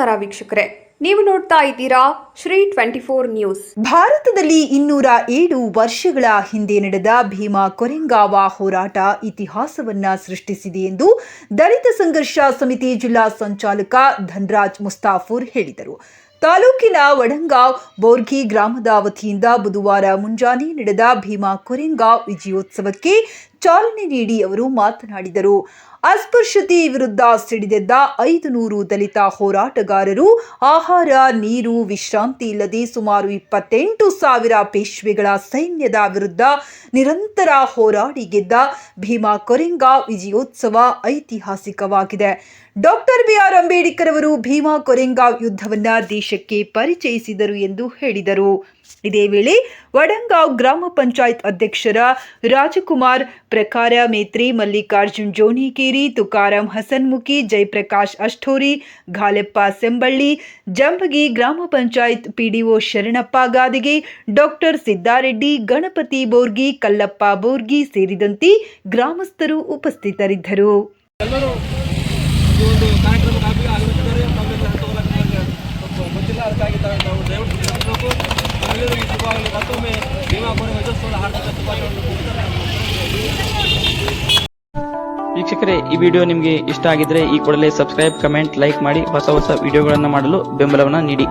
ನಮಸ್ಕಾರ ವೀಕ್ಷಕರೇ, ನೀವು ನೋಡ್ತಾ ಇದ್ದೀರಾ ಶ್ರೀ 24 ನ್ಯೂಸ್. ಭಾರತದಲ್ಲಿ 207 ವರ್ಷಗಳ ಹಿಂದೆ ನಡೆದ ಭೀಮಾ ಕೊರೆಂಗಾವ ಹೋರಾಟ ಇತಿಹಾಸವನ್ನ ಸೃಷ್ಟಿಸಿದೆ ಎಂದು ದಲಿತ ಸಂಘರ್ಷ ಸಮಿತಿ ಜಿಲ್ಲಾ ಸಂಚಾಲಕ ಧನ್ರಾಜ್ ಮುಸ್ತಾಫೂರ್ ಹೇಳಿದರು. ತಾಲೂಕಿನ ವಡಂಗಾವ್ ಬೋರ್ಗಿ ಗ್ರಾಮದ ವತಿಯಿಂದ ಬುಧವಾರ ಮುಂಜಾನೆ ನಡೆದ ಭೀಮಾ ಕೊರೆಂಗಾವ್ ವಿಜಯೋತ್ಸವಕ್ಕೆ ಚಾಲನೆ ನೀಡಿ ಅವರು ಮಾತನಾಡಿದರು. ಅಸ್ಪೃಶ್ಯತೆ ವಿರುದ್ಧ ಸಿಡಿದೆದ್ದ 500 ದಲಿತ ಹೋರಾಟಗಾರರು ಆಹಾರ, ನೀರು, ವಿಶ್ರಾಂತಿ ಇಲ್ಲದೆ ಸುಮಾರು 28,000 ಪೇಶ್ವೆಗಳ ಸೈನ್ಯದ ವಿರುದ್ಧ ನಿರಂತರ ಹೋರಾಡಿ ಗೆದ್ದ ಭೀಮಾ ಕೊರೆಂಗಾವ್ ವಿಜಯೋತ್ಸವ ಐತಿಹಾಸಿಕವಾಗಿದೆ. ಡಾಕ್ಟರ್ ಬಿಆರ್ ಅಂಬೇಡ್ಕರ್ ಅವರು ಭೀಮಾ ಕೊರೆಂಗಾವ್ ಯುದ್ಧವನ್ನ ದೇಶಕ್ಕೆ ಪರಿಚಯಿಸಿದರು ಎಂದು ಹೇಳಿದರು. ಇದೇ ವೇಳೆ ವಡಂಗಾವ್ ಗ್ರಾಮ ಪಂಚಾಯತ್ ಅಧ್ಯಕ್ಷರ ರಾಜಕುಮಾರ್, ಪ್ರಕಾರ ಮೇತ್ರಿ, ಮಲ್ಲಿಕಾರ್ಜುನ್ ಜೋನಿಕೇರಿ, ತುಕಾರಾಂ ಹಸನ್ಮುಖಿ, ಜಯಪ್ರಕಾಶ್ ಅಷ್ಟೋರಿ, ಘಾಲೆಪ್ಪ ಸೆಂಬಳ್ಳಿ, ಜಂಬಗಿ ಗ್ರಾಮ ಪಂಚಾಯತ್ ಪಿಡಿಒ ಶರಣಪ್ಪ ಗಾದಿಗೆ, ಡಾಕ್ಟರ್ ಸಿದ್ದಾರೆಡ್ಡಿ, ಗಣಪತಿ ಬೋರ್ಗಿ, ಕಲ್ಲಪ್ಪ ಬೋರ್ಗಿ ಸೇರಿದಂತೆ ಗ್ರಾಮಸ್ಥರು ಉಪಸ್ಥಿತರಿದ್ದರು. ವೀಕ್ಷಕರೇ, ಈ ವಿಡಿಯೋ ನಿಮಗೆ ಇಷ್ಟ ಆಗಿದ್ರೆ ಈ ಕೂಡಲೇ ಸಬ್ಸ್ಕ್ರೈಬ್, ಕಮೆಂಟ್, ಲೈಕ್ ಮಾಡಿ ಹೊಸ ವಿಡಿಯೋಗಳನ್ನು ಮಾಡಲು ಬೆಂಬಲವನ್ನು ನೀಡಿ.